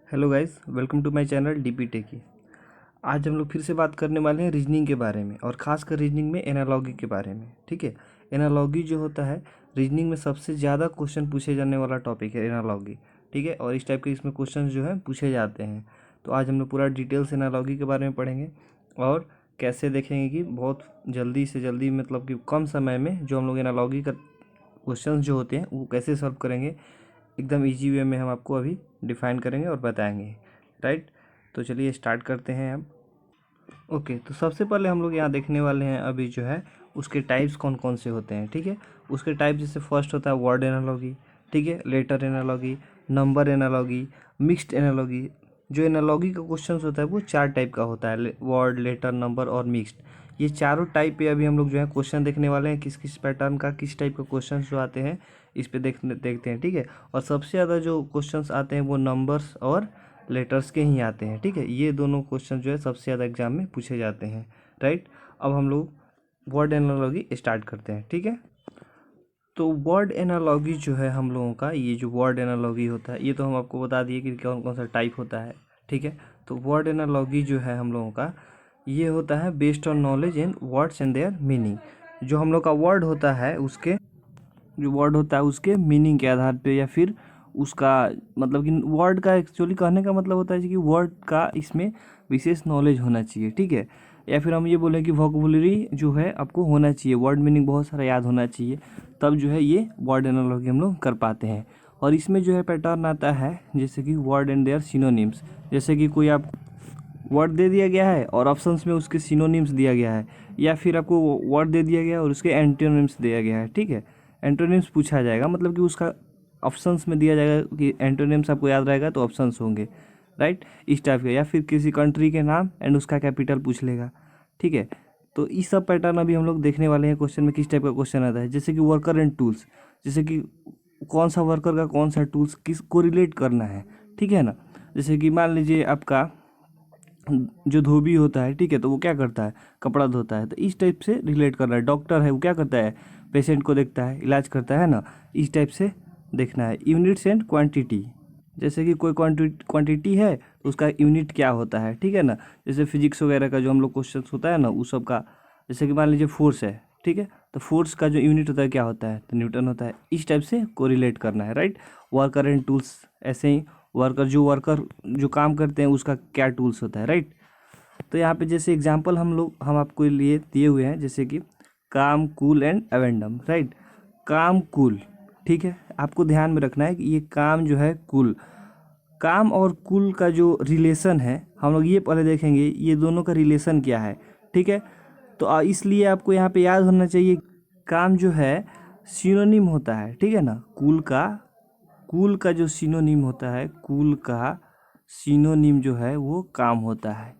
Hello guys, welcome to my channel DP Techy. आज हम लोग फिर से बात करने वाले हैं रीजनिंग के बारे में और ख़ासकर रीजनिंग में एनालॉगी के बारे में। ठीक है, एनालॉगी जो होता है रीजनिंग में सबसे ज़्यादा क्वेश्चन पूछे जाने वाला टॉपिक है एनालॉगी। ठीक है, और इस टाइप के इसमें क्वेश्चन जो है पूछे जाते हैं। तो आज हम लोग पूरा डिटेल्स एनालॉगी के बारे में पढ़ेंगे और कैसे देखेंगे कि बहुत जल्दी से जल्दी मतलब कि कम समय में जो हम लोग एनालॉगी का क्वेश्चंस जो होते हैं वो कैसे सॉल्व करेंगे, एकदम इजी वे में हम आपको अभी डिफाइन करेंगे और बताएंगे। राइट, तो चलिए स्टार्ट करते हैं अब। ओके, तो सबसे पहले हम लोग यहाँ देखने वाले हैं अभी जो है उसके टाइप्स कौन कौन से होते हैं। ठीक है, उसके टाइप जैसे फर्स्ट होता है वर्ड एनालॉगी, ठीक है, letter analogy, number analogy, mixed analogy. जो एनालॉगी का क्वेश्चन होता है वो चार टाइप का होता है, वर्ड, लेटर, नंबर और मिक्स्ड। ये चारों टाइप पे अभी हम लोग जो है क्वेश्चन देखने वाले हैं, किस किस पैटर्न का किस टाइप का क्वेश्चन जो आते हैं इस पे देखते हैं। ठीक है, और सबसे ज़्यादा जो क्वेश्चंस आते हैं वो नंबर्स और लेटर्स के ही आते हैं। ठीक है, ये दोनों क्वेश्चन जो है सबसे ज़्यादा एग्जाम में पूछे जाते हैं। राइट, अब हम लोग वर्ड एनालॉगी स्टार्ट करते हैं। ठीक है, तो वर्ड एनालॉगी जो है हम लोगों का, ये जो वर्ड एनालॉगी होता है ये तो हम आपको बता दिए कि कौन कौन सा टाइप होता है। ठीक है, तो वर्ड एनालॉगी जो है हम लोगों का ये होता है based on knowledge in words and there meaning. जो हम लोग का वर्ड होता है उसके मीनिंग के आधार पे, या फिर उसका मतलब कि वर्ड का एक्चुअली कहने का मतलब होता है कि वर्ड का इसमें विशेष नॉलेज होना चाहिए। ठीक है, या फिर हम ये बोलें कि वोकैबुलरी जो है आपको होना चाहिए, वर्ड मीनिंग बहुत सारा याद होना चाहिए, तब जो है ये वर्ड एनालॉगी हम लोग कर पाते हैं। और इसमें जो है पैटर्न आता है जैसे कि वर्ड एंड देयर सिनोनिम्स। जैसे कि कोई आप वर्ड दे दिया गया है और ऑप्शंस में उसके सिनोनिम्स दिया गया है, या फिर आपको वर्ड दे दिया गया है और उसके एंटोनिम्स दिया गया है। ठीक है, एंटोनिम्स पूछा जाएगा, मतलब कि उसका ऑप्शंस में दिया जाएगा कि एंटोनिम्स आपको याद रहेगा तो ऑप्शंस होंगे। राइट, इस टाइप के, या फिर किसी कंट्री के नाम एंड उसका कैपिटल पूछ लेगा। ठीक है, तो इस सब पैटर्न अभी हम लोग देखने वाले हैं क्वेश्चन में किस टाइप का क्वेश्चन आता है। जैसे कि वर्कर एंड टूल्स, जैसे कि कौन सा वर्कर का कौन सा टूल्स किस को रिलेट करना है। ठीक है ना, जैसे कि मान लीजिए आपका जो धोबी होता है, ठीक है, तो वो क्या करता है, कपड़ा धोता है, तो इस टाइप से रिलेट करना है। डॉक्टर है वो क्या करता है, पेशेंट को देखता है, इलाज करता है ना, इस टाइप से देखना है। यूनिट्स एंड क्वांटिटी, जैसे कि कोई क्वांटिटी है तो उसका यूनिट क्या होता है। ठीक है ना, जैसे फिजिक्स वगैरह का जो हम लोग क्वेश्चन होता है ना उस सब का, जैसे कि मान लीजिए फोर्स है, ठीक है, तो फोर्स का जो यूनिट होता है क्या होता है, तो न्यूटन होता है। इस टाइप से कोरिलेट करना है। राइट, वर्कर एंड टूल्स, ऐसे ही वर्कर जो काम करते हैं उसका क्या टूल्स होता है। राइट, तो यहाँ पे जैसे एग्जांपल हम आपको लिए दिए हुए हैं, जैसे कि काम, कूल एंड एवेंडम। राइट, काम, कूल, ठीक है, आपको ध्यान में रखना है कि ये काम जो है कूल, काम और कूल का जो रिलेशन है हम लोग ये पहले देखेंगे, ये दोनों का रिलेशन क्या है। ठीक है, तो इसलिए आपको यहाँ पे याद होना चाहिए काम जो है सिनोनिम होता है। ठीक है ना, कूल का जो सिनोनिम होता है, कूल का सिनोनिम जो है वो काम होता है,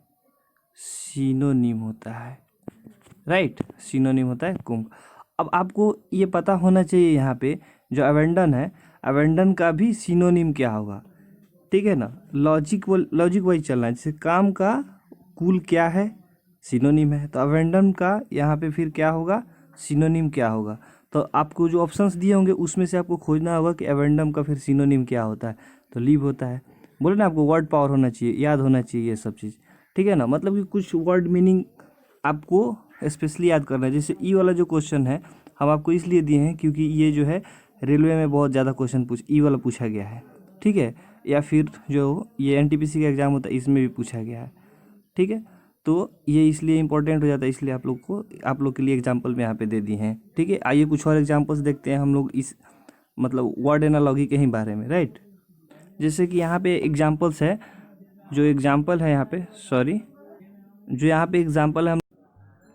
सिनोनिम होता है। राइट, सिनोनिम होता है कुंभ। अब आपको ये पता होना चाहिए यहाँ पे जो अवेंडन है, अवेंडन का भी सिनोनिम क्या होगा। ठीक है ना, लॉजिक वही चलना है। जैसे काम का कुल क्या है, सिनोनिम है, तो अवेंडन का यहाँ पे फिर क्या होगा, सिनोनिम क्या होगा। तो आपको जो ऑप्शंस दिए होंगे उसमें से आपको खोजना होगा कि एवेंडम का फिर सिनोनिम क्या होता है, तो लीव होता है। बोले ना आपको वर्ड पावर होना चाहिए, याद होना चाहिए ये सब चीज़। ठीक है ना, मतलब कि कुछ वर्ड मीनिंग आपको स्पेशली याद करना है। जैसे ई वाला जो क्वेश्चन है हम आपको इसलिए दिए हैं क्योंकि ये जो है रेलवे में बहुत ज़्यादा क्वेश्चन ई वाला पूछा गया है। ठीक है, या फिर जो ये एनटीपीसी का एग्ज़ाम होता है इसमें भी पूछा गया है। ठीक है, तो ये इसलिए इंपॉर्टेंट हो जाता है, इसलिए आप लोग के लिए एग्जाम्पल में यहाँ पे दे दिए हैं। ठीक है, आइए कुछ और एग्जाम्पल्स देखते हैं हम लोग इस मतलब वर्ड एनालॉगी के ही बारे में। राइट, जैसे कि यहाँ पे एग्जाम्पल्स है, जो एग्जाम्पल है यहाँ पे, सॉरी, जो यहाँ पे एग्जाम्पल है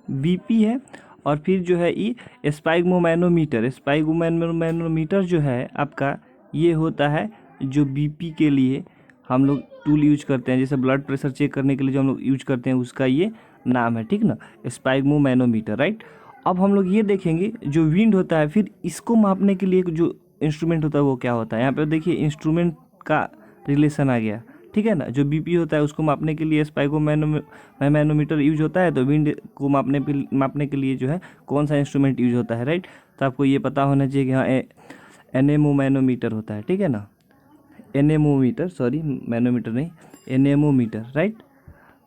बीपी है, और फिर जो है ई स्पाइगमोमैनोमीटर। स्पाइगमोमैनोमीटर जो है आपका ये होता है जो बीपी के लिए हम लोग टूल यूज करते हैं, जैसे ब्लड प्रेशर चेक करने के लिए जो हम लोग यूज करते हैं उसका ये नाम है। ठीक ना, स्पाइगमोमैनोमीटर। राइट, अब हम लोग ये देखेंगे जो विंड होता है, फिर इसको मापने के लिए जो इंस्ट्रूमेंट होता है वो क्या होता है। यहाँ पे देखिए इंस्ट्रूमेंट का रिलेशन आ गया। ठीक है ना, जो बीपी होता है उसको मापने के लिए मैनोमीटर यूज होता है, तो विंड को मापने के लिए जो है कौन सा इंस्ट्रूमेंट यूज होता है। राइट, तो आपको ये पता होना चाहिए कि हाँ एनेमोमैनोमीटर होता है। ठीक है ना, एनेमोमीटर, सॉरी मैनोमीटर नहीं, एनेमोमीटर, राइट।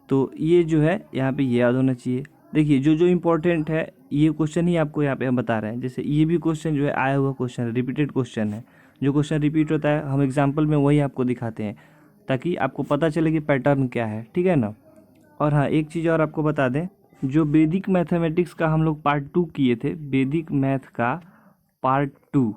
तो ये जो है यहाँ पे ये याद होना चाहिए। देखिए जो जो इम्पोर्टेंट है ये क्वेश्चन ही आपको यहाँ पे हम बता रहे हैं। जैसे ये भी क्वेश्चन जो है आया हुआ क्वेश्चन है, रिपीटेड क्वेश्चन है। जो क्वेश्चन रिपीट होता है हम एग्जाम्पल में वही आपको दिखाते हैं ताकि आपको पता चले कि पैटर्न क्या है, ठीक है ना। और हाँ, एक चीज़ और आपको बता दें, जो वैदिक मैथमेटिक्स का हम लोग पार्ट 2 किए थे, वैदिक मैथ का पार्ट 2,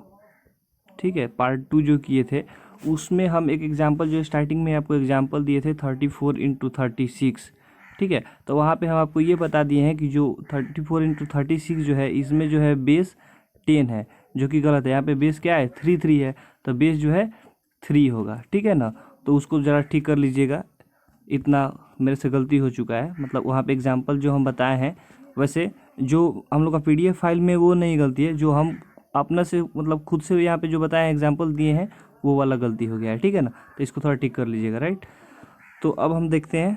ठीक है, पार्ट 2 जो किए थे उसमें हम एक एग्जांपल जो स्टार्टिंग में आपको एग्जांपल दिए थे 34 × 36, ठीक है। तो वहाँ पे हम आपको ये बता दिए हैं कि जो 34 × 36 जो है इसमें जो है बेस 10 है, जो कि गलत है। यहाँ पे बेस क्या है 3 है, तो बेस जो है 3 होगा, ठीक है ना। तो उसको ज़रा ठीक कर लीजिएगा, इतना मेरे से गलती हो चुका है। मतलब वहाँ पे एग्जांपल जो हम बताए हैं, वैसे जो हम लोग का PDF फाइल में वो नहीं गलती है, जो हम अपना से मतलब खुद से यहाँ पे जो बताए हैं एग्जांपल दिए हैं वो वाला गलती हो गया है, ठीक है ना। तो इसको थोड़ा ठीक कर लीजिएगा, राइट। तो अब हम देखते हैं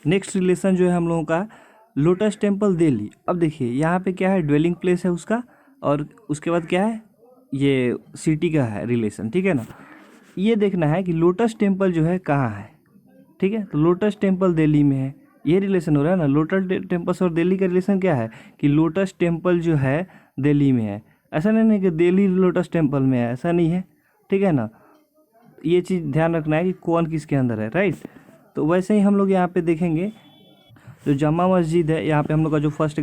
नेक्स्ट रिलेशन जो है हम लोगों का, लोटस टेम्पल दिल्ली। अब देखिए यहाँ पे क्या है, ड्वेलिंग प्लेस है उसका, और उसके बाद क्या है, ये सिटी का है रिलेशन, ठीक है ना। ये देखना है कि लोटस टेम्पल जो है कहाँ है, ठीक है। तो लोटस टेम्पल दिल्ली में है, ये रिलेशन हो रहा है ना। लोटस टेम्पल और दिल्ली का रिलेशन क्या है कि लोटस टेम्पल जो है दिल्ली में है। ऐसा नहीं कि दिल्ली लोटस टेम्पल में है, ऐसा नहीं है, ठीक है ना। ये चीज़ ध्यान रखना है कि कौन किसके अंदर है, राइट। तो वैसे ही हम लोग यहाँ पे देखेंगे जो जामा मस्जिद है, यहाँ पे हम लोग का जो फर्स्ट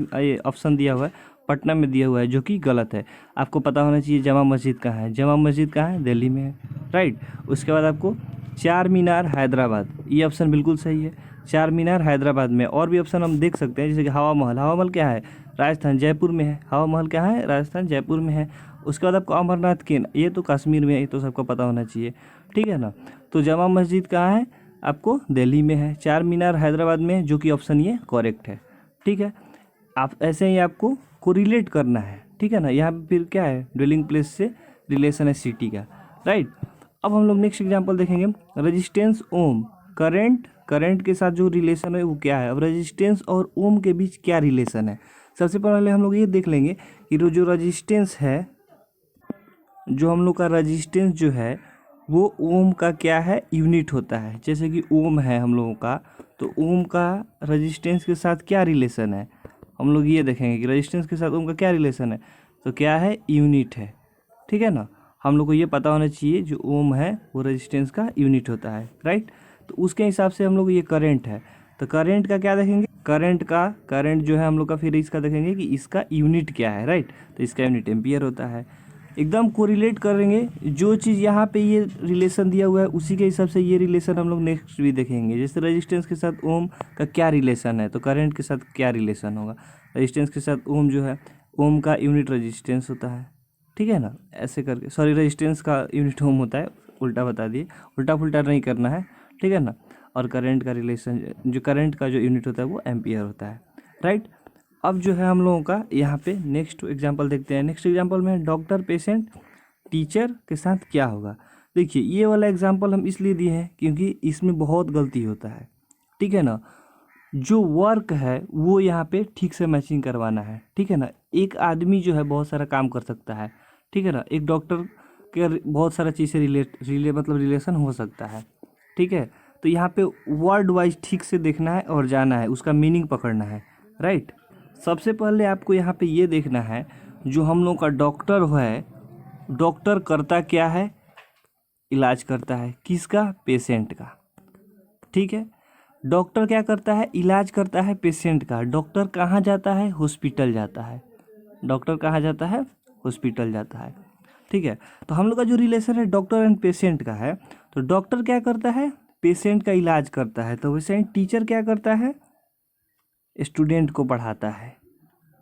ऑप्शन दिया हुआ है पटना में दिया हुआ है, जो कि गलत है। आपको पता होना चाहिए जामा मस्जिद कहाँ है। जामा मस्जिद कहाँ है, दिल्ली में है, राइट। उसके बाद आपको चार मीनार हैदराबाद, ये ऑप्शन बिल्कुल सही है, चार मीनार हैदराबाद में। और भी ऑप्शन हम देख सकते हैं, जैसे कि हवा महल, हवा महल क्या है, राजस्थान जयपुर में है। हवा महल क्या है, राजस्थान जयपुर में है। उसके बाद आपको अमरनाथ केन, ये तो कश्मीर में है, ये तो सबको पता होना चाहिए, ठीक है ना। तो जामा मस्जिद कहाँ है, आपको दिल्ली में है। चार मीनार हैदराबाद में है, जो कि ऑप्शन ये करेक्ट है, ठीक है। आप ऐसे ही आपको कोरिलेट करना है, ठीक है ना। यहाँ पे फिर क्या है, ड्वेलिंग प्लेस से रिलेशन है सिटी का, राइट। अब हम लोग नेक्स्ट एग्जांपल देखेंगे, रेजिस्टेंस ओम, करंट के साथ जो रिलेशन है वो क्या है। अब रेजिस्टेंस और ओम के बीच क्या रिलेशन है, सबसे पहले हम लोग ये देख लेंगे कि जो रेजिस्टेंस है, जो हम लोग का रेजिस्टेंस जो है वो ओम का क्या है, यूनिट होता है। जैसे कि ओम है हम लोगों का, तो ओम का रेजिस्टेंस के साथ क्या रिलेशन है, हम लोग ये देखेंगे कि रेजिस्टेंस के साथ ओम का क्या रिलेशन है, तो क्या है, यूनिट है, ठीक है ना। हम लोग को ये पता होना चाहिए जो ओम है वो रेजिस्टेंस का यूनिट होता है, राइट। तो उसके हिसाब से हम लोग ये करंट है, तो करंट का क्या देखेंगे, करंट जो है हम लोग का फिर इसका देखेंगे कि इसका यूनिट क्या है, राइट। तो इसका यूनिट एम्पियर होता है। एकदम कोरिलेट करेंगे, जो चीज़ यहाँ पे ये रिलेशन दिया हुआ है उसी के हिसाब से ये रिलेशन हम लोग नेक्स्ट भी देखेंगे। जैसे रेजिस्टेंस के साथ ओम का क्या रिलेशन है, तो करंट के साथ क्या रिलेशन होगा। रेजिस्टेंस के साथ ओम जो है, ओम का यूनिट रेजिस्टेंस होता है, ठीक है ना। ऐसे करके, सॉरी, रेजिस्टेंस का यूनिट ओम होता है, उल्टा बता दिए, उल्टा पुल्टा नहीं करना है, ठीक है ना। और करंट का रिलेशन, जो करंट का जो यूनिट होता है वो एम्पियर होता है, राइट। अब जो है हम लोगों का यहाँ पे नेक्स्ट एग्जांपल देखते हैं। नेक्स्ट एग्जांपल में डॉक्टर पेशेंट टीचर के साथ क्या होगा। देखिए ये वाला एग्जांपल हम इसलिए दिए हैं क्योंकि इसमें बहुत गलती होता है, ठीक है ना। जो वर्क है वो यहाँ पे ठीक से मैचिंग करवाना है, ठीक है ना। एक आदमी जो है बहुत सारा काम कर सकता है, ठीक है ना। एक डॉक्टर के बहुत सारा चीज़ से रिलेशन हो सकता है, ठीक है। तो यहाँ पे वर्ड वाइज ठीक से देखना है और जाना है, उसका मीनिंग पकड़ना है, राइट। सबसे पहले आपको यहाँ पे ये देखना है, जो हम लोग का डॉक्टर है, डॉक्टर करता क्या है, इलाज करता है, किसका, पेशेंट का, ठीक है। डॉक्टर क्या करता है, इलाज करता है पेशेंट का। डॉक्टर कहाँ जाता है, हॉस्पिटल जाता है। डॉक्टर कहाँ जाता है, हॉस्पिटल जाता है, ठीक है। तो हम लोग का जो रिलेशन है डॉक्टर एंड पेशेंट का है, तो डॉक्टर क्या करता है, पेशेंट का इलाज करता है। तो वैसे टीचर क्या करता है, स्टूडेंट को पढ़ाता है,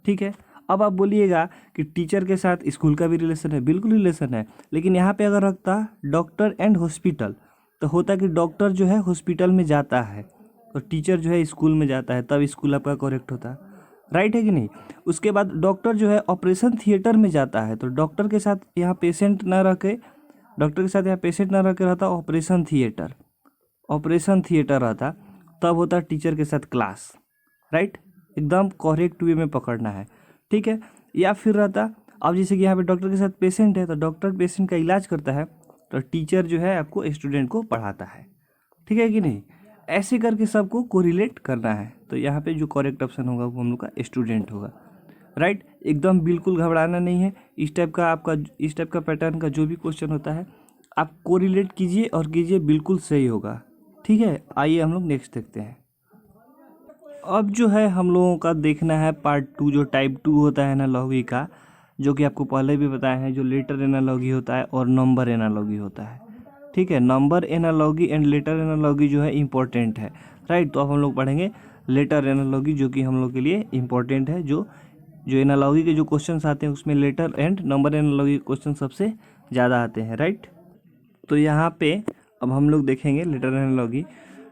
ठीक है। अब आप बोलिएगा कि टीचर के साथ स्कूल का भी रिलेशन है, बिल्कुल रिलेशन है, लेकिन यहाँ पे अगर रखता डॉक्टर एंड हॉस्पिटल, तो होता कि डॉक्टर जो है हॉस्पिटल में जाता है और टीचर जो है स्कूल में जाता है, तब स्कूल आपका करेक्ट होता, राइट है कि नहीं। उसके बाद डॉक्टर जो है ऑपरेशन थिएटर में जाता है, तो डॉक्टर के साथ यहाँ पेशेंट ना रह के, डॉक्टर के साथ यहाँ पेशेंट ना रह के रहता ऑपरेशन थिएटर रहता, तब होता टीचर के साथ क्लास, राइट। एकदम करेक्ट वे में पकड़ना है, ठीक है। या फिर रहता, अब जैसे कि यहाँ पे डॉक्टर के साथ पेशेंट है, तो डॉक्टर पेशेंट का इलाज करता है, तो टीचर जो है आपको स्टूडेंट को पढ़ाता है, ठीक है कि नहीं। ऐसे करके सबको कोरिलेट करना है। तो यहाँ पे जो करेक्ट ऑप्शन होगा वो हम लोग का स्टूडेंट होगा, राइट। एकदम बिल्कुल घबराना नहीं है। इस टाइप का पैटर्न का जो भी क्वेश्चन होता है आप कोरिलेट कीजिए और कीजिए, बिल्कुल सही होगा, ठीक है। आइए हम लोग नेक्स्ट देखते हैं। अब जो है हम लोगों का देखना है पार्ट 2, जो टाइप 2 होता है एनालॉगी का, जो कि आपको पहले भी बताया है, जो लेटर एनालॉगी होता है और नंबर एनालॉगी होता है, ठीक है। Number analogy and later analogy जो है इम्पोर्टेंट है, राइट। तो अब हम लोग पढ़ेंगे लेटर एनालॉगी, जो कि हम लोग के लिए इम्पोर्टेंट है। जो एनालॉगी के जो क्वेश्चंस आते हैं उसमें letter and number analogy question सबसे ज़्यादा आते हैं, राइट। तो यहाँ पे अब हम लोग देखेंगे लेटर एनालॉगी।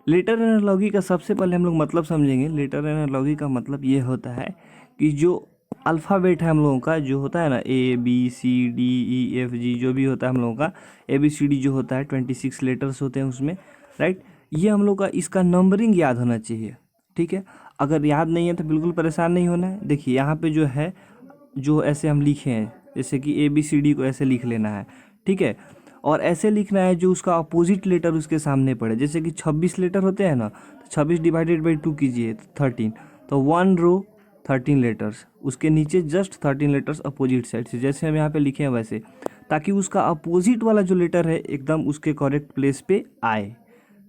लेटर एनालॉगी का सबसे पहले हम लोग मतलब समझेंगे। लेटर एनालॉगी का मतलब ये होता है कि जो अल्फ़ाबेट है हम लोगों का, जो होता है ना ABCDEFG, जो भी होता है हम लोगों का ABCD जो होता है 26 लेटर्स होते हैं उसमें, राइट। ये हम लोग का इसका नंबरिंग याद होना चाहिए, ठीक है। अगर याद नहीं है तो बिल्कुल परेशान नहीं होना है। देखिए यहाँ पे जो है, जो ऐसे हम लिखे हैं, जैसे कि ABCD को ऐसे लिख लेना है, ठीक है। और ऐसे लिखना है जो उसका अपोजिट लेटर उसके सामने पड़े। जैसे कि 26 लेटर होते हैं ना, तो 26 डिवाइडेड बाई 2 कीजिए तो 13, तो 1 रो 13 लेटर्स, उसके नीचे जस्ट 13 लेटर्स अपोजिट साइड से, जैसे हम यहाँ पे लिखे हैं वैसे, ताकि उसका अपोजिट वाला जो लेटर है एकदम उसके करेक्ट प्लेस पे आए,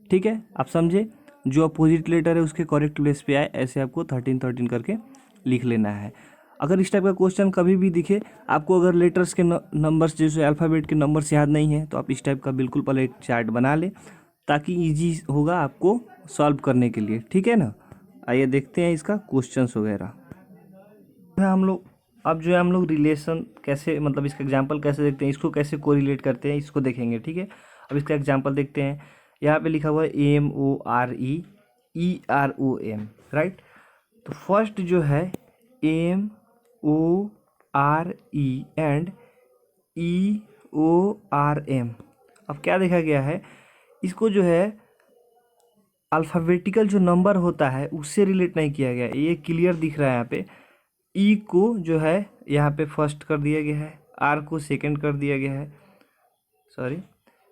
ठीक है। आप समझे, जो अपोजिट लेटर है उसके करेक्ट प्लेस पे आए, ऐसे आपको 13 13 करके लिख लेना है। अगर इस टाइप का क्वेश्चन कभी भी दिखे आपको, अगर लेटर्स के नंबर्स जैसे अल्फ़ाबेट के नंबर्स याद नहीं है, तो आप इस टाइप का बिल्कुल पहले एक चार्ट बना लें, ताकि इजी होगा आपको सॉल्व करने के लिए, ठीक है ना। आइए देखते हैं इसका क्वेश्चंस वगैरह। हम लोग अब जो है हम लोग रिलेशन कैसे, मतलब इसका एग्जांपल कैसे देखते हैं, इसको कैसे कोरिलेट करते हैं, इसको देखेंगे, ठीक है। अब इसका एग्जांपल देखते हैं। यहाँ पे लिखा हुआ है AMOREEROM, राइट। तो फर्स्ट जो है AMORE एंड EORM। अब क्या देखा गया है, इसको जो है अल्फ़ाबेटिकल जो नंबर होता है उससे रिलेट नहीं किया गया। ये क्लियर दिख रहा है यहाँ पे। ई को जो है यहाँ पे फर्स्ट कर दिया गया है, आर को सेकंड कर दिया गया है, सॉरी।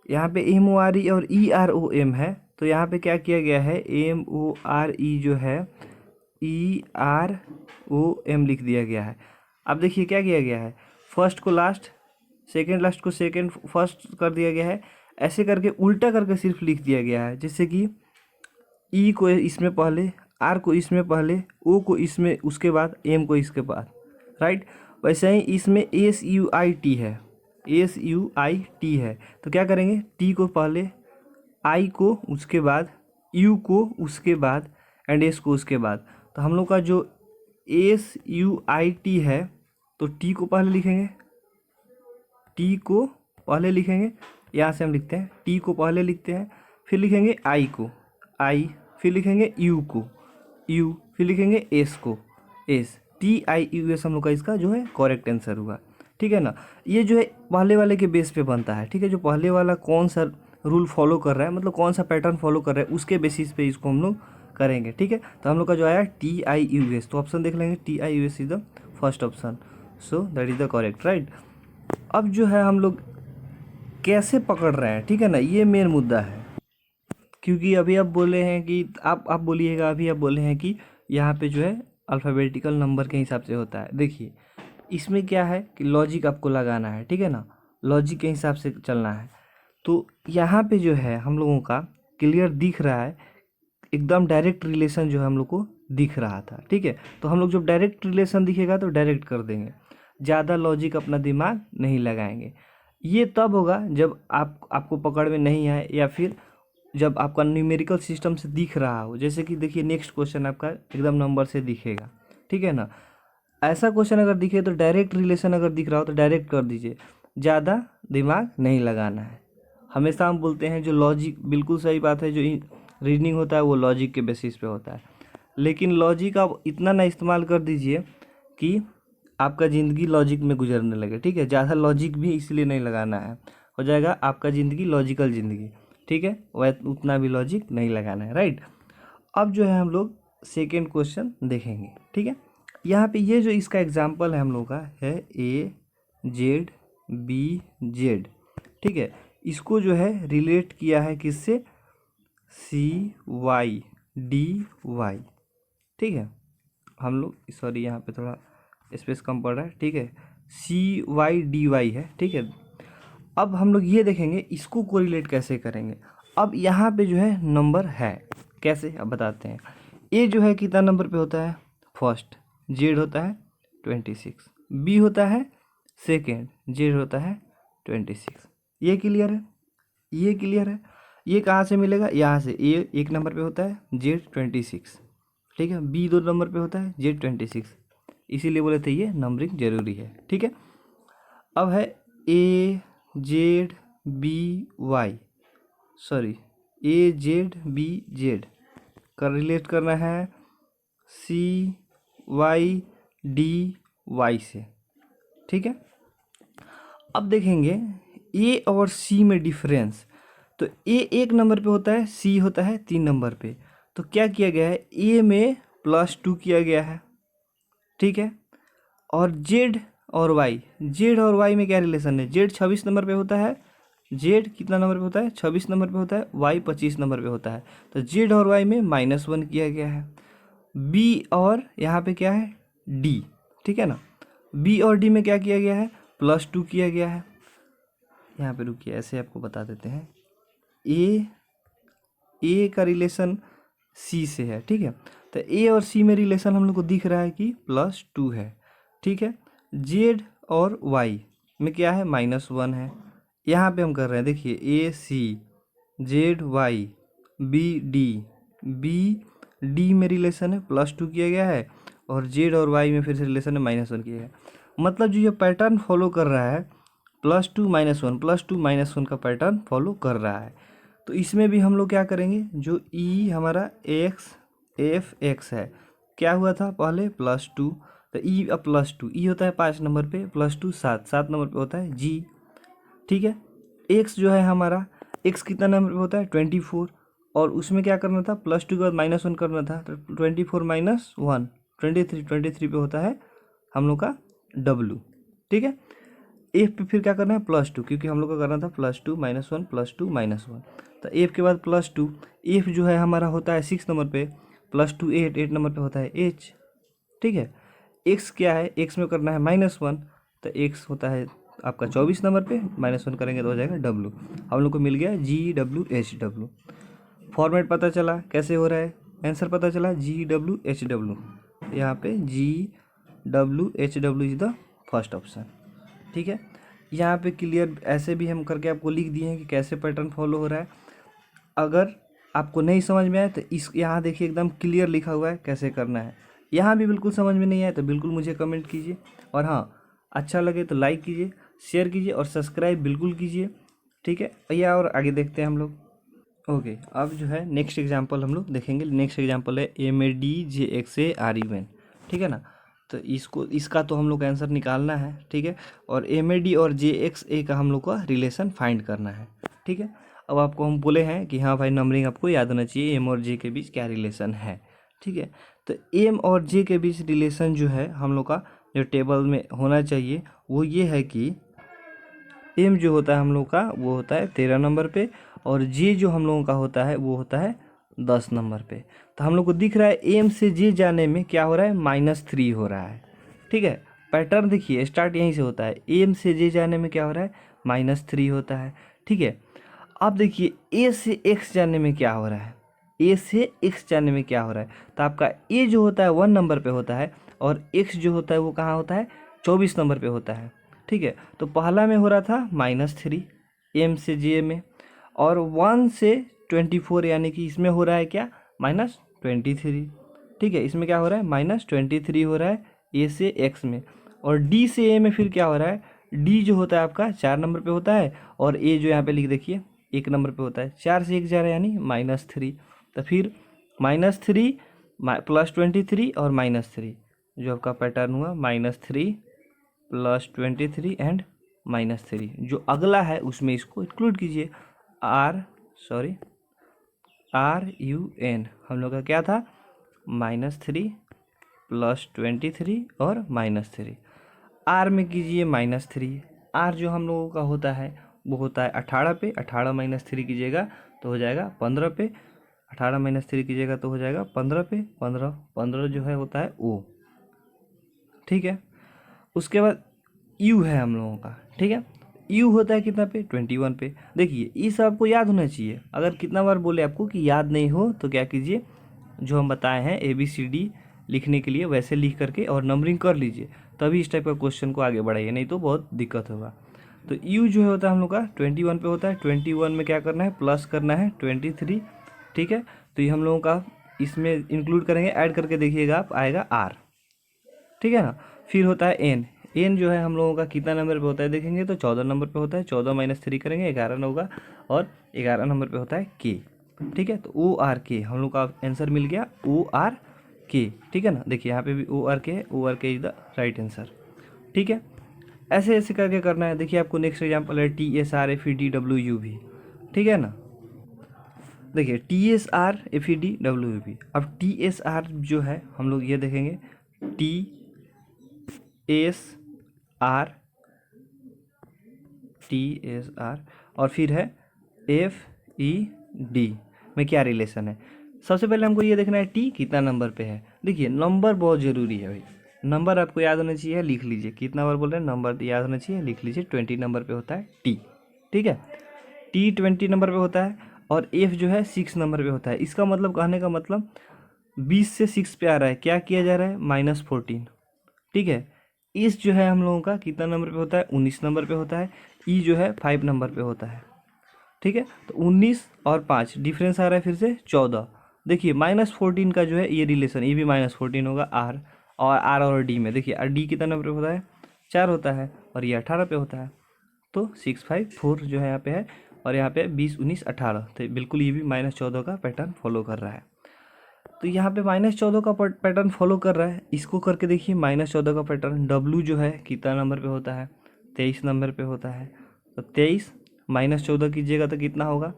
यहाँ पे MORE और EROM है, तो यहाँ पे क्या किया गया है, MORE जो है EROM लिख दिया गया है। अब देखिए क्या किया गया है, फर्स्ट को लास्ट, सेकंड लास्ट को सेकंड फर्स्ट कर दिया गया है। ऐसे करके उल्टा करके सिर्फ लिख दिया गया है, जैसे कि ई को इसमें पहले, आर को इसमें पहले, ओ को इसमें उसके बाद, एम को इसके बाद, राइट। वैसे ही इसमें SUIT है, SUIT है, तो क्या करेंगे, टी को पहले, आई को उसके बाद, यू को उसके बाद एंड एस को उसके बाद। तो हम लोग का जो SUIT है, तो टी को पहले लिखेंगे, टी को पहले लिखेंगे, यहाँ से हम लिखते हैं टी को पहले लिखते हैं, फिर लिखेंगे आई को आई, फिर लिखेंगे यू को यू, फिर लिखेंगे एस को एस। TIUS हम लोग का इसका जो है करेक्ट आंसर हुआ, ठीक है ना। ये जो है पहले वाले के बेस पे बनता है, ठीक है। जो पहले वाला कौन सा रूल फॉलो कर रहा है, मतलब कौन सा पैटर्न फॉलो कर रहा है, उसके बेसिस पे इसको हम लोग करेंगे, ठीक है। तो हम लोग का जो आया TIUS, तो ऑप्शन देख लेंगे, TIUS is the first option, so that is the correct, right. अब जो है हम लोग कैसे पकड़ रहे हैं, ठीक है ना, ये मेन मुद्दा है। क्योंकि अभी आप बोले हैं कि आप बोलिएगा, अभी आप बोले हैं कि यहाँ पे जो है अल्फ़ाबेटिकल नंबर के हिसाब से होता है। देखिए इसमें क्या है कि लॉजिक आपको लगाना है, ठीक है ना, लॉजिक के हिसाब से चलना है। तो यहाँ पे जो है हम लोगों का क्लियर दिख रहा है, एकदम डायरेक्ट रिलेशन जो है हम लोग को दिख रहा था, ठीक है। तो हम लोग जब डायरेक्ट रिलेशन दिखेगा तो डायरेक्ट कर देंगे, ज़्यादा लॉजिक अपना दिमाग नहीं लगाएंगे। ये तब होगा जब आपको पकड़ में नहीं आए, या फिर जब आपका न्यूमेरिकल सिस्टम से दिख रहा हो। जैसे कि देखिए नेक्स्ट क्वेश्चन आपका एकदम नंबर से दिखेगा, ठीक है ना। ऐसा क्वेश्चन अगर दिखे तो डायरेक्ट रिलेशन अगर दिख रहा हो तो डायरेक्ट कर दीजिए, ज़्यादा दिमाग नहीं लगाना है। हमेशा हम बोलते हैं जो लॉजिक, बिल्कुल सही बात है, जो रीजनिंग होता है वो लॉजिक के बेसिस पे होता है, लेकिन लॉजिक आप इतना ना इस्तेमाल कर दीजिए कि आपका ज़िंदगी लॉजिक में गुजरने लगे, ठीक है। ज़्यादा लॉजिक भी इसलिए नहीं लगाना है, हो जाएगा आपका ज़िंदगी लॉजिकल ज़िंदगी, ठीक है। वह उतना भी लॉजिक नहीं लगाना है, राइट। अब जो है हम लोग सेकेंड क्वेश्चन देखेंगे, ठीक है। यहाँ पे ये जो इसका एग्जाम्पल है हम लोग का है AZBZ, ठीक है। इसको जो है रिलेट किया है किससे, CYDY, ठीक है। हम लोग सॉरी यहाँ पे थोड़ा स्पेस कम पड़ रहा है, ठीक है, CYDY है, ठीक है। अब हम लोग ये देखेंगे इसको कोरिलेट कैसे करेंगे। अब यहाँ पे जो है नंबर है, कैसे अब बताते हैं। ए जो है कितना नंबर पे होता है, फर्स्ट, जेड होता है 26, बी होता है सेकेंड, जेड होता है 26। ये क्लियर है, ये क्लियर है। ये कहाँ से मिलेगा, यहाँ से। ए एक नंबर पे होता है, जेड 26, ठीक है। बी 2 नंबर पे होता है, जेड 26, इसीलिए बोले थे ये नंबरिंग जरूरी है, ठीक है। अब है ए जेड बी वाई, सॉरी ए जेड बी जेड का रिलेट करना है CYDY से, ठीक है। अब देखेंगे ए और सी में डिफरेंस। तो ए एक नंबर पे होता है, सी होता है 3 नंबर पे। तो क्या किया गया है, ए में +2 किया गया है, ठीक है। और जेड और वाई, जेड और वाई में क्या रिलेशन है, जेड 26 नंबर पे होता है, जेड कितना नंबर पे होता है, 26 नंबर पे होता है, वाई 25 नंबर पे होता है। तो जेड और वाई में -1 किया गया है। बी और यहाँ पे क्या है, डी, ठीक है ना। बी और डी में क्या किया गया है, +2 किया गया है। यहाँ पे रुकिए, ऐसे आपको बता देते हैं। ए का रिलेशन सी से है, ठीक है। तो ए और सी में रिलेशन हम लोग को दिख रहा है कि +2 है, ठीक है। जेड और वाई में क्या है, -1 है। यहाँ पे हम कर रहे हैं, देखिए A C, Z Y, B D, B D में रिलेशन है +2 किया गया है, और जेड और वाई में फिर से रिलेशन है -1 किया गया है। मतलब जो ये पैटर्न फॉलो कर रहा है, +2 -1 +2 -1 का पैटर्न फॉलो कर रहा है। तो इसमें भी हम लोग क्या करेंगे, जो ई हमारा एक्स है, क्या हुआ था पहले +2, तो ई अब +2, ई होता है 5 नंबर पे, +2 7 नंबर पे होता है जी, ठीक है। एक्स जो है हमारा, एक्स कितना नंबर पे होता है 24, और उसमें क्या करना था, +2 के बाद -1 करना था। तो 24 - 1 23 पे होता है हम लोग का डब्लू, ठीक है। एफ पे फिर क्या करना है, +2, क्योंकि हम लोग का करना था +2 -1 +2 -1। तो एफ के बाद +2, एफ जो है हमारा होता है 6 नंबर पे, +2 8 नंबर पे होता है एच, ठीक है। एक्स क्या है, एक्स में करना है -1, तो एक्स होता है आपका 24 नंबर पे, -1 करेंगे तो हो जाएगा डब्लू। हम लोग को मिल गया GWHW। फॉर्मेट पता चला कैसे हो रहा है, आंसर पता चला GWHW। यहाँ पे GWHW is the first option, ठीक है। यहाँ पे क्लियर ऐसे भी हम करके आपको लिख दिए हैं कि कैसे पैटर्न फॉलो हो रहा है। अगर आपको नहीं समझ में आए तो इस यहाँ देखिए एकदम क्लियर लिखा हुआ है कैसे करना है। यहाँ भी बिल्कुल समझ में नहीं आए तो बिल्कुल मुझे कमेंट कीजिए, और हाँ अच्छा लगे तो लाइक कीजिए, शेयर कीजिए और सब्सक्राइब बिल्कुल कीजिए, ठीक है भैया। और आगे देखते हैं हम लोग। ओके, अब जो है नेक्स्ट एग्जांपल हम लोग देखेंगे। नेक्स्ट एग्जांपल है MADJXA ठीक है ना। तो इसका तो हम लोग का आंसर निकालना है, ठीक है। और MAD और JXA का हम लोग का रिलेशन फाइंड करना है, ठीक है। अब आपको हम बोले हैं कि हाँ भाई नंबरिंग आपको याद होना चाहिए, M और J के बीच क्या रिलेशन है, ठीक है। तो M और J के बीच रिलेशन जो है हम लोग का जो टेबल में होना चाहिए वो ये है कि M जो होता है हम लोग का वो होता है 13 नंबर पे, और J जो हम लोगों का होता है वो होता है 10 नंबर पे। तो हम लोग को दिख रहा है M से J जाने में क्या हो रहा है, -3 हो रहा है, ठीक है। पैटर्न देखिए स्टार्ट यहीं से होता है, M से J जाने में क्या हो रहा है, -3 होता है, ठीक है। अब देखिए A से X जाने में क्या हो रहा है, A से X जाने में क्या हो रहा है। तो आपका A जो होता है 1 नंबर पे होता है, और X जो होता है वो कहाँ होता है, 24 नंबर पे होता है, ठीक है। तो पहला में हो रहा था -3 M से J में, और 1 से 24 यानी कि इसमें हो रहा है क्या, -23, ठीक है। इसमें क्या हो रहा है, -23 हो रहा है A से X में। और D से A में फिर क्या हो रहा है, D जो होता है आपका 4 नंबर पे होता है, और A जो यहाँ पे लिख देखिए 1 नंबर पे होता है। 4 से 1 जा रहा है यानी -3, तो फिर -3 +23 और -3, जो आपका पैटर्न हुआ -3 +23 एंड -3। जो अगला है उसमें इसको इंक्लूड कीजिए, RUN हम लोग का क्या था, -3 +23 और -3। R में कीजिए -3, R जो हम लोगों का होता है वो होता है 18 पे, 18 माइनस 3 कीजिएगा तो हो जाएगा 15 पे, 18 माइनस 3 कीजिएगा तो हो जाएगा 15 पे, 15 15 जो है होता है ओ, ठीक है। उसके बाद यू है हम लोगों का, ठीक है। यू होता है कितना पे, 21 पे। देखिए ये सब आपको याद होना चाहिए, अगर कितना बार बोले आपको कि याद नहीं हो तो क्या कीजिए, जो हम बताए हैं ABCD लिखने के लिए वैसे लिख करके और नंबरिंग कर लीजिए, तभी इस टाइप का क्वेश्चन को आगे बढ़ाइए, नहीं तो बहुत दिक्कत होगा। तो यू जो होता है हम लोग का 21 पे होता है, 21 में क्या करना है, प्लस करना है 23, ठीक है। तो ये हम लोगों का इसमें इंक्लूड करेंगे, ऐड करके देखिएगा आप, आएगा आर, ठीक है ना। फिर होता है एन, एन जो है हम लोगों का कितना नंबर पे होता है देखेंगे तो 14 नंबर पे होता है, 14 माइनस 3 करेंगे 11 होगा, और 11 नंबर पे होता है के, ठीक है। तो ORK हम लोग का आंसर मिल गया, ORK, ठीक है ना। देखिए यहाँ पे भी ORK है, ORK is the right answer, ठीक है। ऐसे ऐसे करके करना है। देखिए आपको नेक्स्ट एग्जाम्पल है TSRFEDWU भी, ठीक है ना। देखिए TSRFEDWU, अब TSR जो है हम लोग ये देखेंगे, TSR और फिर है FED में क्या रिलेशन है। सबसे पहले हमको ये देखना है टी कितना नंबर पे है। देखिए नंबर बहुत ज़रूरी है भाई, नंबर आपको याद होना चाहिए, लिख लीजिए। कितना बार बोल रहे हैं, नंबर याद होना चाहिए, लिख लीजिए। 20 नंबर पे होता है टी, ठीक है। टी 20 नंबर पे होता है, और एफ जो है 6 नंबर पे होता है। इसका मतलब, कहने का मतलब 20 से 6 पे आ रहा है, क्या किया जा रहा है, -14, ठीक है। इस जो है हम लोगों का कितना नंबर पे होता है, 19 नंबर पे होता है। ई जो है 5 नंबर पे होता है, ठीक है। तो 19 और 5 डिफरेंस आ रहा है फिर से 14। देखिए -14 का जो है ये रिलेशन, ये भी -14 होगा आर और डी में। देखिए डी कितना नंबर पे होता है, 4 होता है, और ये 18 पे होता है। तो 6 5 4 जो है यहाँ पे है, और यहाँ पे 20 19 18, तो बिल्कुल ये भी -14 का पैटर्न फॉलो कर रहा है। तो यहाँ पे -14 का पैटर्न फॉलो कर रहा है। इसको करके देखिए -14 का पैटर्न। डब्लू जो है कितना नंबर पे होता है, 23 नंबर पे होता है। तो 23 -14 कीजिएगा तो कितना होगा,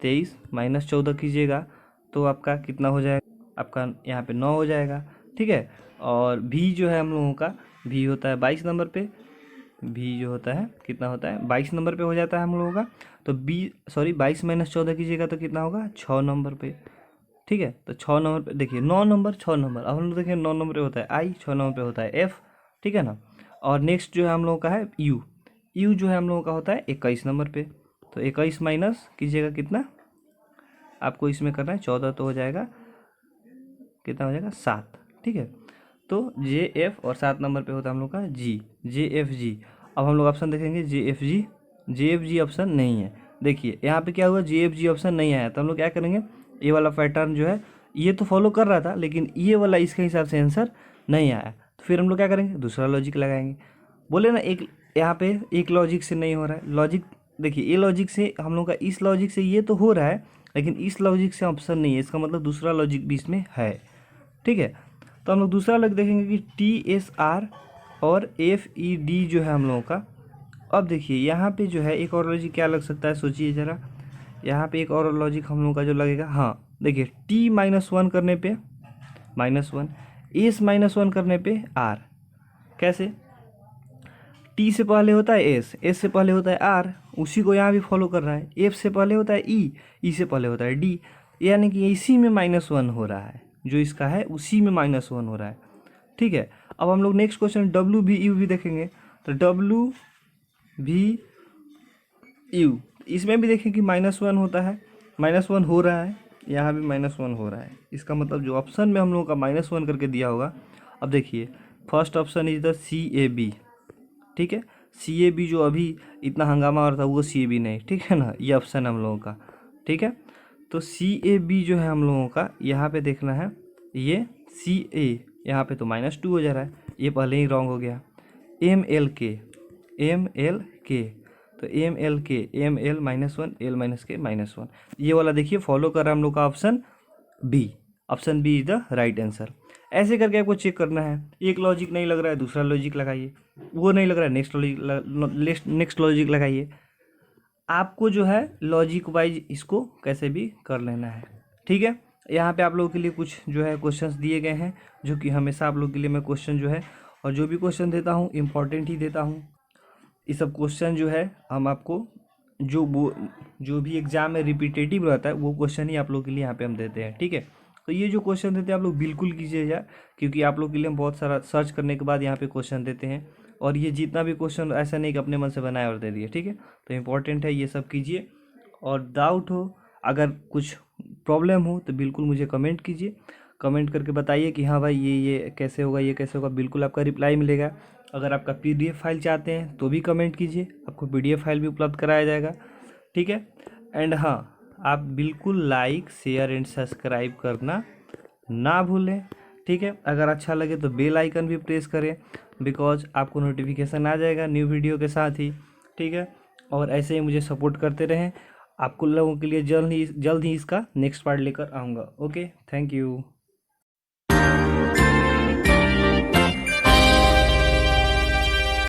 23 -14 कीजिएगा तो आपका कितना हो जाएगा, आपका यहाँ पे 9 हो जाएगा, ठीक है। और भी जो है हम लोगों का, भी होता है 22 नंबर पे। भी जो होता है कितना होता है, 22 नंबर पे हो जाता है हम लोगों का। तो 22 -14 कीजिएगा तो कितना होगा, 6 नंबर पे, ठीक है। तो 6 नंबर पे देखिए, 9 नंबर 6 नंबर, अब हम लोग देखिए 9 नंबर पे होता है आई, 6 नंबर पे होता है एफ, ठीक है ना। और नेक्स्ट जो है हम लोगों का है यू, यू जो है हम लोगों का होता है 21 नंबर पे। तो 21 माइनस कीजिएगा कितना, आपको इसमें करना है 14, तो हो जाएगा कितना हो जाएगा 7, ठीक है। तो JF और 7 नंबर पे होता है हम लोग का जी, JFG। अब हम लोग ऑप्शन देखेंगे JFG, JFG ऑप्शन नहीं है। देखिए यहाँ पे क्या हुआ, JFG ऑप्शन नहीं आया, तो हम लोग क्या करेंगे, ये वाला पैटर्न जो है ये तो फॉलो कर रहा था, लेकिन ये वाला इसके हिसाब से आंसर नहीं आया, तो फिर हम लोग क्या करेंगे, दूसरा लॉजिक लगाएंगे। बोले ना एक, यहाँ पे एक लॉजिक से नहीं हो रहा है, लॉजिक देखिए ये लॉजिक से हम लोग का, इस लॉजिक से ये तो हो रहा है, लेकिन इस लॉजिक से ऑप्शन नहीं है, इसका मतलब दूसरा लॉजिक भी इसमें है, ठीक है। तो हम लोग दूसरा लॉजिक देखेंगे कि TSR और FED जो है हम लोगों का। अब देखिए यहाँ पे जो है एक और लॉजिक क्या लग सकता है, सोचिए ज़रा। यहाँ पे एक और लॉजिक हम लोगों का जो लगेगा, हाँ देखिए T -1 करने पे -1, S -1 करने पे R। कैसे, T से पहले होता है S से पहले होता है R, उसी को यहाँ भी फॉलो कर रहा है। F से पहले होता है E से पहले होता है D, यानी कि इसी में -1 हो रहा है, जो इसका है उसी में -1 हो रहा है, ठीक है। अब हम लोग नेक्स्ट क्वेश्चन WVU भी देखेंगे। तो WVU इसमें भी देखें कि -1 होता है, -1 हो रहा है, यहाँ भी -1 हो रहा है। इसका मतलब जो ऑप्शन में हम लोगों का -1 करके दिया होगा, अब देखिए first option is the CAB, ठीक है। CAB जो अभी इतना हंगामा हो रहा था वो CAB नहीं, ठीक है ना, ये ऑप्शन हम लोगों का, ठीक है। तो CAB जो है हम लोगों का यहाँ पे देखना है, ये CA यहाँ पे तो -2 हो जा रहा है, ये पहले ही रॉन्ग हो गया। MLK तो MLK ML -1 L -K -1, ये वाला देखिए फॉलो कर रहा है हम लोग का option B, option B is the right answer. ऐसे करके आपको चेक करना है, एक लॉजिक नहीं लग रहा है दूसरा लॉजिक लगाइए, वो नहीं लग रहा है नेक्स्ट लॉजिक लगाइए। आपको जो है लॉजिक वाइज इसको कैसे भी कर लेना है, ठीक है। यहाँ पे आप लोगों के लिए कुछ जो है क्वेश्चंस दिए गए हैं, जो कि हमेशा आप लोगों के लिए मैं क्वेश्चन जो है, और जो भी क्वेश्चन देता हूँ इम्पॉर्टेंट ही देता हूँ। ये सब क्वेश्चन जो है हम आपको जो भी एग्जाम में रिपीटेटिव रहता है वो क्वेश्चन ही आप लोग के लिए यहाँ पे हम देते हैं, ठीक है। तो ये जो क्वेश्चन देते हैं आप लोग बिल्कुल कीजिएगा, क्योंकि आप लोग के लिए हम बहुत सारा सर्च करने के बाद यहाँ पे क्वेश्चन देते हैं। और ये जितना भी क्वेश्चन ऐसा नहीं कि अपने मन से बनाए और दे दिए, ठीक है। तो इम्पोर्टेंट है ये सब कीजिए। और डाउट हो, अगर कुछ प्रॉब्लम हो तो बिल्कुल मुझे कमेंट कीजिए, कमेंट करके बताइए कि हाँ भाई ये कैसे होगा, ये कैसे होगा, बिल्कुल आपका रिप्लाई मिलेगा। अगर आपका PDF फाइल चाहते हैं तो भी कमेंट कीजिए, आपको PDF फाइल भी उपलब्ध कराया जाएगा, ठीक है। एंड हाँ, आप बिल्कुल लाइक शेयर एंड सब्सक्राइब करना ना भूलें, ठीक है। अगर अच्छा लगे तो बेल आइकन भी प्रेस करें, बिकॉज आपको नोटिफिकेशन आ जाएगा न्यू वीडियो के साथ ही, ठीक है। और ऐसे ही मुझे सपोर्ट करते रहें, आपको लोगों के लिए जल्द ही इसका नेक्स्ट पार्ट लेकर आऊँगा। Okay, thank you.